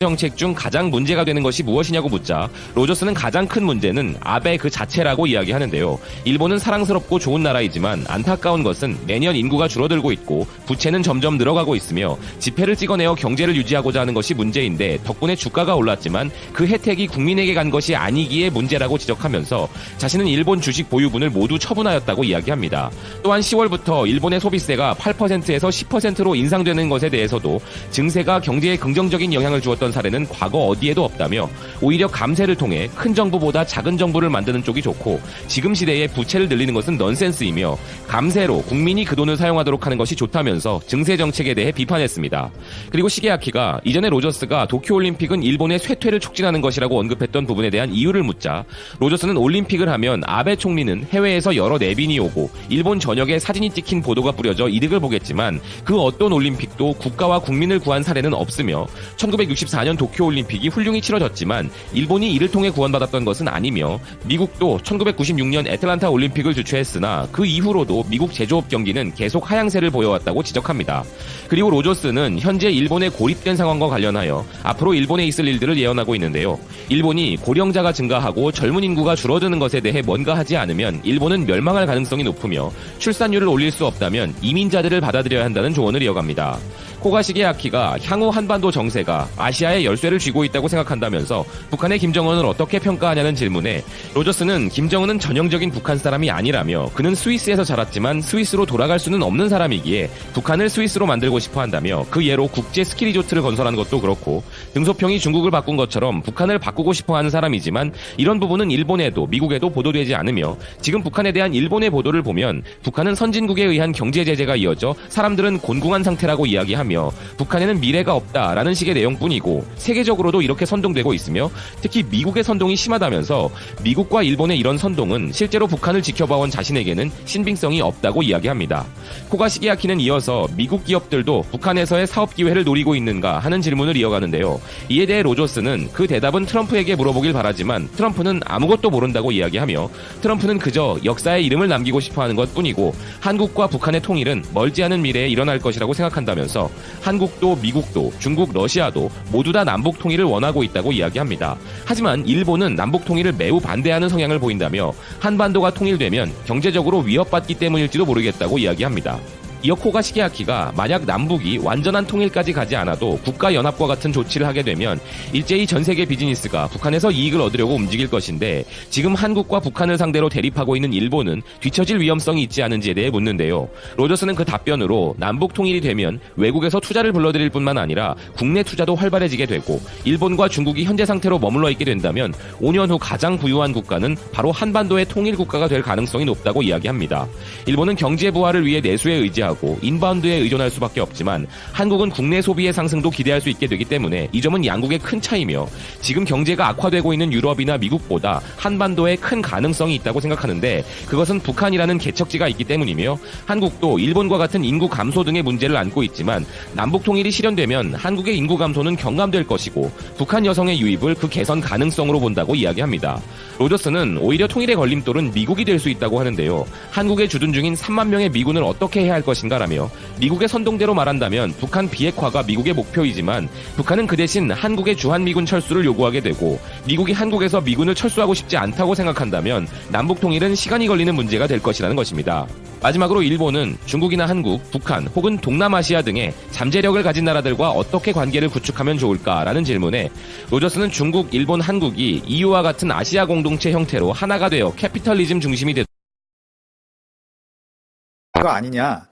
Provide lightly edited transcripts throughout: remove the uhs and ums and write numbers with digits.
정책 중 가장 문제가 되는 것이 무엇이냐고 묻자 로저스는 가장 큰 문제는 아베 그 자체라고 이야기하는데요. 일본은 사랑스럽고 좋은 나라이지만 안타까운 것은 매년 인구가 줄어들고 있고 부채는 점점 늘어가고 있으며 지폐를 찍어내어 경제를 유지하고자 하는 것이 문제인데 덕분에 주가가 올랐지만 그 혜택이 국민에게 간 것이 아니기에 문제라고 지적하면서 자신은 일본 주식 보유분을 모두 처분하였다고 이야기합니다. 또한 10월부터 일본의 소비세가 8%에서 10%로 인상되는 것에 대해서도 증세가 경제에 긍정적인 영향을 주었던 사례는 과거 어디에도 없다며 오히려 감세를 통해 큰 정부보다 작은 정부를 만드는 쪽이 좋고 지금 시대에 부채를 늘리는 것은 넌센스이며 감세로 국민이 그 돈을 사용하도록 하는 것이 좋다면서 증세 정책에 대해 비판했습니다. 그리고 시게아키가 이전에 로저스가 도쿄올림픽은 일본의 쇠퇴를 촉진하는 것이라고 언급했던 부분에 대한 이유를 묻자 로저스는 올림픽을 하면 아베 총리는 해외에서 여러 내빈이 오고 일본 전역에 사진이 찍힌 보도가 뿌려져 이득을 보겠지만 그 어떤 올림픽도 국가와 국민을 구한 사례는 없으며 1964년 도쿄올림픽이 훌륭히 치러졌지만 일본이 이를 통해 구원받았던 것은 아니며 미국도 1996년 애틀란타 올림픽을 주최했으나 그 이후로도 미국 제조업 경기는 계속 하향세를 보여왔다고 지적합니다. 그리고 로저스는 현재 일본의 고립된 상황과 관련하여 앞으로 일본에 있을 일들을 예언하고 있는데요. 일본이 고령자가 증가하고 젊은 인구가 줄어드는 것에 대해 뭔가 하지 않으면 일본은 멸망할 가능성이 높으며 출산율을 올릴 수 없다면 이민자들을 받아들여야 한다는 조언을 이어갑니다. 코가 시게아키가 향후 한반도 정세가 아시아의 열쇠를 쥐고 있다고 생각한다면서 북한의 김정은을 어떻게 평가하냐는 질문에 로저스는 김정은은 전형적인 북한 사람이 아니라며 그는 스위스에서 자랐지만 스위스로 돌아갈 수는 없는 사람이기에 북한을 스위스로 만들고 싶어 한다며 그 예로 국제 스키 리조트를 건설한 것도 그렇고 등소평이 중국을 바꾼 것처럼 북한을 바꾸고 싶어 하는 사람이지만 이런 부분은 일본에도 미국에도 보도되지 않으며 지금 북한에 대한 일본의 보도를 보면 북한은 선진국에 의한 경제 제재가 이어져 사람들은 곤궁한 상태라고 이야기하며 북한에는 미래가 없다라는 식의 내용뿐이고 세계적으로도 이렇게 선동되고 있으며 특히 미국의 선동이 심하다면서 미국과 일본의 이런 선동은 실제로 북한을 지켜봐온 자신에게는 신빙성이 없다고 이야기합니다. 코가 시게아키는 이어서 미국 기업들도 북한에서의 사업 기회를 노리고 있는가 하는 질문을 이어가는데요. 이에 대해 로저스는 그 대답은 트럼프에게 물어보길 바라지만 트럼프는 아무것도 모른다고 이야기하며 트럼프는 그저 역사에 이름을 남기고 싶어하는 것뿐이고 한국과 북한의 통일은 멀지 않은 미래에 일어날 것이라고 생각한다면서 한국도 미국도 중국, 러시아도 모두 다 남북 통일을 원하고 있다고 이야기합니다. 하지만 일본은 남북 통일을 매우 반대하는 성향을 보인다며 한반도가 통일되면 경제적으로 위협받기 때문일지도 모르겠다고 이야기합니다. 이어 코가 시게아키가 만약 남북이 완전한 통일까지 가지 않아도 국가연합과 같은 조치를 하게 되면 일제히 전 세계 비즈니스가 북한에서 이익을 얻으려고 움직일 것인데 지금 한국과 북한을 상대로 대립하고 있는 일본은 뒤처질 위험성이 있지 않은지에 대해 묻는데요. 로저스는 그 답변으로 남북 통일이 되면 외국에서 투자를 불러들일 뿐만 아니라 국내 투자도 활발해지게 되고 일본과 중국이 현재 상태로 머물러 있게 된다면 5년 후 가장 부유한 국가는 바로 한반도의 통일 국가가 될 가능성이 높다고 이야기합니다. 일본은 경제 부활을 위해 내수에 의지하고 인바운드에 의존할 수밖에 없지만 한국은 국내 소비의 상승도 기대할 수 있게 되기 때문에 이 점은 양국의 큰 차이며 지금 경제가 악화되고 있는 유럽이나 미국보다 한반도에 큰 가능성이 있다고 생각하는데 그것은 북한이라는 개척지가 있기 때문이며 한국도 일본과 같은 인구 감소 등의 문제를 안고 있지만 남북 통일이 실현되면 한국의 인구 감소는 경감될 것이고 북한 여성의 유입을 그 개선 가능성으로 본다고 이야기합니다. 로저스는 오히려 통일의 걸림돌은 미국이 될 수 있다고 하는데요. 한국에 주둔 중인 3만 명의 미군을 어떻게 해야 할 것인가라며 미국의 선동대로 말한다면 북한 비핵화가 미국의 목표이지만 북한은 그 대신 한국의 주한미군 철수를 요구하게 되고 미국이 한국에서 미군을 철수하고 싶지 않다고 생각한다면 남북 통일은 시간이 걸리는 문제가 될 것이라는 것입니다. 마지막으로 일본은 중국이나 한국, 북한 혹은 동남아시아 등의 잠재력을 가진 나라들과 어떻게 관계를 구축하면 좋을까라는 질문에 로저스는 중국, 일본, 한국이 EU와 같은 아시아 공동체 형태로 하나가 되어 캐피털리즘 중심이 되 거 아니냐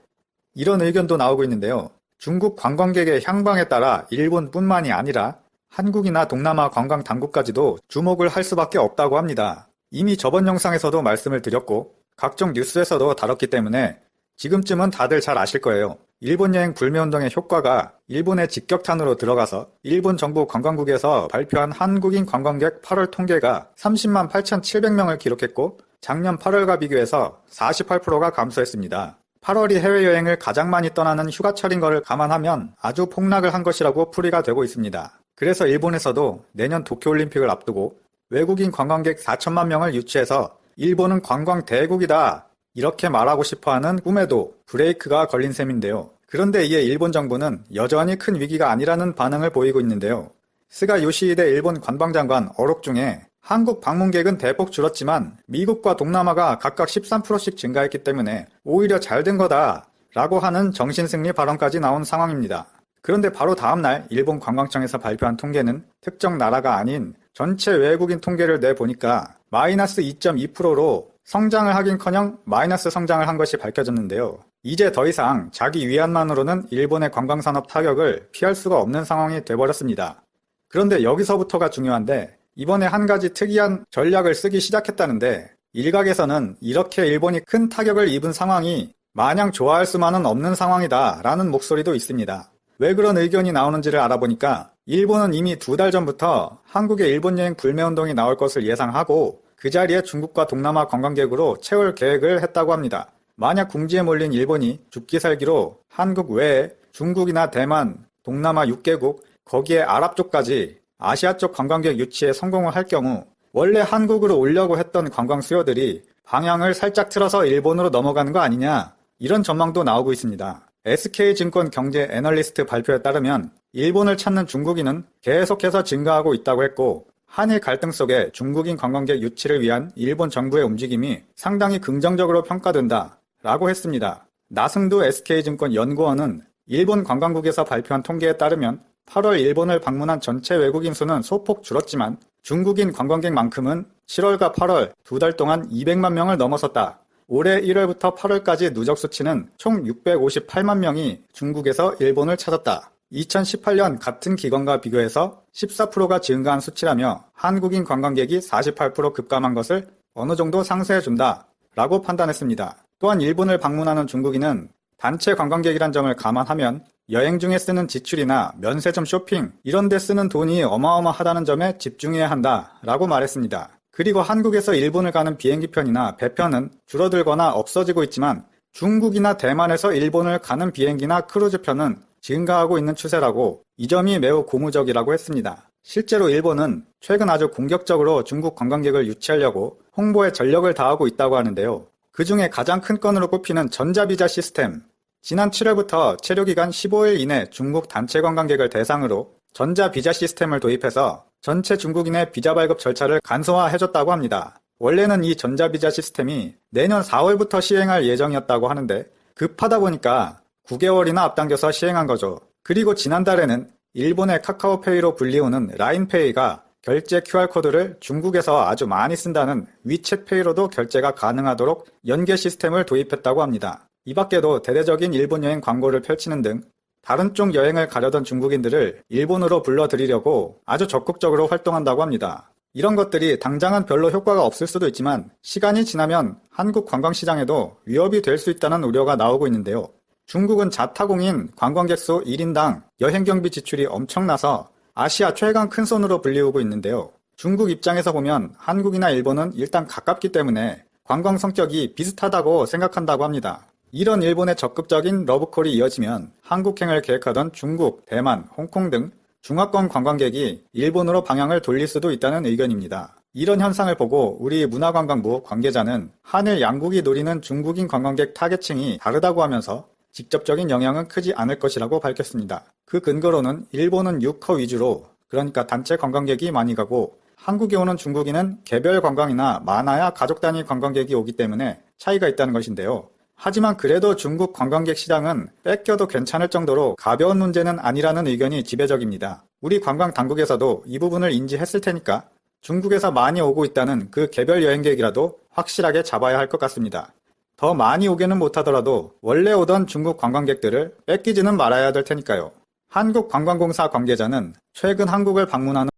이런 의견도 나오고 있는데요. 중국 관광객의 향방에 따라 일본뿐만이 아니라 한국이나 동남아 관광 당국까지도 주목을 할 수밖에 없다고 합니다. 이미 저번 영상에서도 말씀을 드렸고 각종 뉴스에서도 다뤘기 때문에 지금쯤은 다들 잘 아실 거예요. 일본 여행 불매운동의 효과가 일본의 직격탄으로 들어가서 일본 정부 관광국에서 발표한 한국인 관광객 8월 통계가 30만 8,700명을 기록했고 작년 8월과 비교해서 48%가 감소했습니다. 8월이 해외여행을 가장 많이 떠나는 휴가철인 것을 감안하면 아주 폭락을 한 것이라고 풀이가 되고 있습니다. 그래서 일본에서도 내년 도쿄올림픽을 앞두고 외국인 관광객 4천만 명을 유치해서 일본은 관광 대국이다 이렇게 말하고 싶어하는 꿈에도 브레이크가 걸린 셈인데요. 그런데 이에 일본 정부는 여전히 큰 위기가 아니라는 반응을 보이고 있는데요. 스가 요시히데 일본 관방장관 어록 중에 한국 방문객은 대폭 줄었지만 미국과 동남아가 각각 13%씩 증가했기 때문에 오히려 잘 된 거다 라고 하는 정신승리 발언까지 나온 상황입니다. 그런데 바로 다음날 일본 관광청에서 발표한 통계는 특정 나라가 아닌 전체 외국인 통계를 내보니까 마이너스 2.2%로 성장을 하긴커녕 마이너스 성장을 한 것이 밝혀졌는데요. 이제 더 이상 자기 위안만으로는 일본의 관광산업 타격을 피할 수가 없는 상황이 돼버렸습니다. 그런데 여기서부터가 중요한데 이번에 한 가지 특이한 전략을 쓰기 시작했다는데 일각에서는 이렇게 일본이 큰 타격을 입은 상황이 마냥 좋아할 수만은 없는 상황이다 라는 목소리도 있습니다. 왜 그런 의견이 나오는지를 알아보니까 일본은 이미 2달 전부터 한국의 일본 여행 불매운동이 나올 것을 예상하고 그 자리에 중국과 동남아 관광객으로 채울 계획을 했다고 합니다. 만약 궁지에 몰린 일본이 죽기 살기로 한국 외에 중국이나 대만, 동남아 6개국, 거기에 아랍 쪽까지 아시아 쪽 관광객 유치에 성공을 할 경우 원래 한국으로 오려고 했던 관광 수요들이 방향을 살짝 틀어서 일본으로 넘어가는 거 아니냐 이런 전망도 나오고 있습니다. SK증권 경제 애널리스트 발표에 따르면 일본을 찾는 중국인은 계속해서 증가하고 있다고 했고 한일 갈등 속에 중국인 관광객 유치를 위한 일본 정부의 움직임이 상당히 긍정적으로 평가된다 라고 했습니다. 나승두 SK증권 연구원은 일본 관광국에서 발표한 통계에 따르면 8월 일본을 방문한 전체 외국인 수는 소폭 줄었지만 중국인 관광객만큼은 7월과 8월 2달 동안 200만 명을 넘어섰다. 올해 1월부터 8월까지 누적 수치는 총 658만 명이 중국에서 일본을 찾았다. 2018년 같은 기간과 비교해서 14%가 증가한 수치라며 한국인 관광객이 48% 급감한 것을 어느 정도 상쇄해준다 라고 판단했습니다. 또한 일본을 방문하는 중국인은 단체 관광객이란 점을 감안하면 여행 중에 쓰는 지출이나 면세점 쇼핑 이런 데 쓰는 돈이 어마어마하다는 점에 집중해야 한다 라고 말했습니다. 그리고 한국에서 일본을 가는 비행기편이나 배편은 줄어들거나 없어지고 있지만 중국이나 대만에서 일본을 가는 비행기나 크루즈편은 증가하고 있는 추세라고 이 점이 매우 고무적이라고 했습니다. 실제로 일본은 최근 아주 공격적으로 중국 관광객을 유치하려고 홍보에 전력을 다하고 있다고 하는데요. 그 중에 가장 큰 건으로 꼽히는 전자비자 시스템. 지난 7월부터 체류기간 15일 이내 중국 단체 관광객을 대상으로 전자비자 시스템을 도입해서 전체 중국인의 비자 발급 절차를 간소화해줬다고 합니다. 원래는 이 전자비자 시스템이 내년 4월부터 시행할 예정이었다고 하는데 급하다 보니까 9개월이나 앞당겨서 시행한 거죠. 그리고 지난달에는 일본의 카카오페이로 불리우는 라인페이가 결제 QR코드를 중국에서 아주 많이 쓴다는 위챗페이로도 결제가 가능하도록 연계 시스템을 도입했다고 합니다. 이 밖에도 대대적인 일본 여행 광고를 펼치는 등 다른 쪽 여행을 가려던 중국인들을 일본으로 불러들이려고 아주 적극적으로 활동한다고 합니다. 이런 것들이 당장은 별로 효과가 없을 수도 있지만 시간이 지나면 한국 관광시장에도 위협이 될 수 있다는 우려가 나오고 있는데요. 중국은 자타공인 관광객 수 1인당 여행경비 지출이 엄청나서 아시아 최강 큰손으로 불리우고 있는데요. 중국 입장에서 보면 한국이나 일본은 일단 가깝기 때문에 관광 성격이 비슷하다고 생각한다고 합니다. 이런 일본의 적극적인 러브콜이 이어지면 한국행을 계획하던 중국, 대만, 홍콩 등 중화권 관광객이 일본으로 방향을 돌릴 수도 있다는 의견입니다. 이런 현상을 보고 우리 문화관광부 관계자는 한일 양국이 노리는 중국인 관광객 타겟층이 다르다고 하면서 직접적인 영향은 크지 않을 것이라고 밝혔습니다. 그 근거로는 일본은 유커 위주로 그러니까 단체 관광객이 많이 가고 한국에 오는 중국인은 개별 관광이나 많아야 가족 단위 관광객이 오기 때문에 차이가 있다는 것인데요. 하지만 그래도 중국 관광객 시장은 뺏겨도 괜찮을 정도로 가벼운 문제는 아니라는 의견이 지배적입니다. 우리 관광 당국에서도 이 부분을 인지했을 테니까 중국에서 많이 오고 있다는 그 개별 여행객이라도 확실하게 잡아야 할 것 같습니다. 더 많이 오게는 못하더라도 원래 오던 중국 관광객들을 뺏기지는 말아야 될 테니까요. 한국관광공사 관계자는 최근 한국을 방문하는